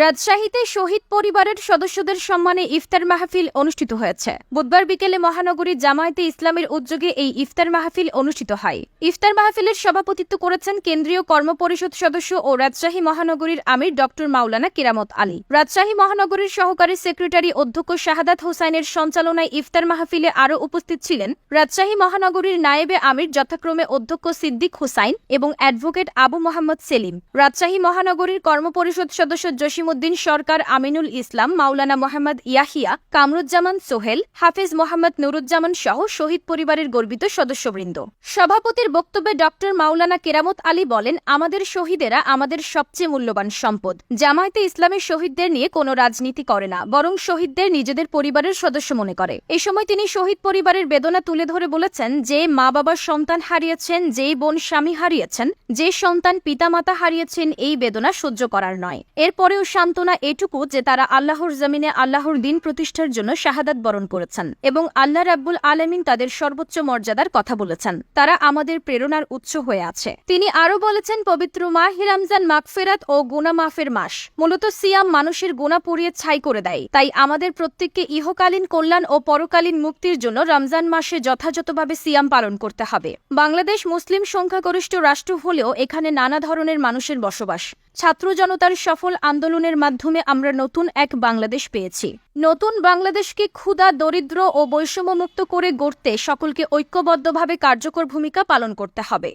রাজশাহীতে শহীদ পরিবারের সদস্যদের সম্মানে ইফতার মাহফিল অনুষ্ঠিত হয়েছে। বুধবার বিকেলে মহানগরী জামায়াতে ইসলামের উদ্যোগে এই ইফতার মাহফিল অনুষ্ঠিত হয়। ইফতার মাহফিলের সভাপতিত্ব করেছেন কেন্দ্রীয় কর্মপরিষদ সদস্য ও রাজশাহী মহানগরীর আমির ডক্টর মাওলানা কেরামত আলী। রাজশাহী মহানগরীর সহকারী সেক্রেটারি অধ্যক্ষ শাহাদাত হোসাইনের সঞ্চালনায় ইফতার মাহফিলে আরও উপস্থিত ছিলেন রাজশাহী মহানগরীর নায়েবে আমির যথাক্রমে অধ্যক্ষ সিদ্দিক হোসাইন এবং অ্যাডভোকেট আবু মোহাম্মদ সেলিম, রাজশাহী মহানগরীর কর্মপরিষদ সদস্য জসিমউদ্দিন সরকার, আমিনুল ইসলাম, মাওলানা মোহাম্মদ ইয়াহিয়া, কামরুজ্জামান সোহেল, হাফেজ মোহাম্মদ নুরুজ্জামান সহ শহীদ পরিবারের গর্বিত সদস্যবৃন্দ। সভাপতির বক্তব্যে ডক্টর মাওলানা কেরামত আলী বলেন, আমাদের শহীদেরা আমাদের সবচেয়ে মূল্যবান সম্পদ। জামায়াতে ইসলামের শহীদদের নিয়ে কোনো রাজনীতি করে না, বরং শহীদদের নিজেদের পরিবারের সদস্য মনে করে। এ সময় তিনি শহীদ পরিবারের বেদনা তুলে ধরে বলেছেন, যে মা বাবার সন্তান হারিয়েছেন, যে বোন স্বামী হারিয়েছেন, যে সন্তান পিতামাতা হারিয়েছেন, এই বেদনা সহ্য করার নয়। এরপরেও সান্ত্বনা এটুকু যে তারা আল্লাহর জমিনে আল্লাহর দিন প্রতিষ্ঠার জন্য শাহাদাত বরণ করেছেন এবং আল্লাহ রাব্বুল আলামিন তাদের সর্বোচ্চ মর্যাদার কথা বলেছেন। তারা আমাদের প্রেরণার উৎস হয়ে আছে। তিনি আরও বলেছেন, পবিত্র মাহে রমজান মাগফিরাত ও গুনাহ মাফের মাস। মূলত সিয়াম মানুষের গুনাহ পুড়িয়ে ছাই করে দেয়। তাই আমাদের প্রত্যেককে ইহকালীন কল্যাণ ও পরকালীন মুক্তির জন্য রমজান মাসে যথাযথভাবে সিয়াম পালন করতে হবে। বাংলাদেশ মুসলিম সংখ্যাগরিষ্ঠ রাষ্ট্র হলেও এখানে নানা ধরনের মানুষের বসবাস। ছাত্র জনতার সফল আন্দোলনের মাধ্যমে আমরা নতুন এক বাংলাদেশ পেয়েছি। নতুন বাংলাদেশকে ক্ষুধা, দরিদ্র ও বৈষম্যমুক্ত করে গড়তে সকলকে ঐক্যবদ্ধভাবে কার্যকর ভূমিকা পালন করতে হবে।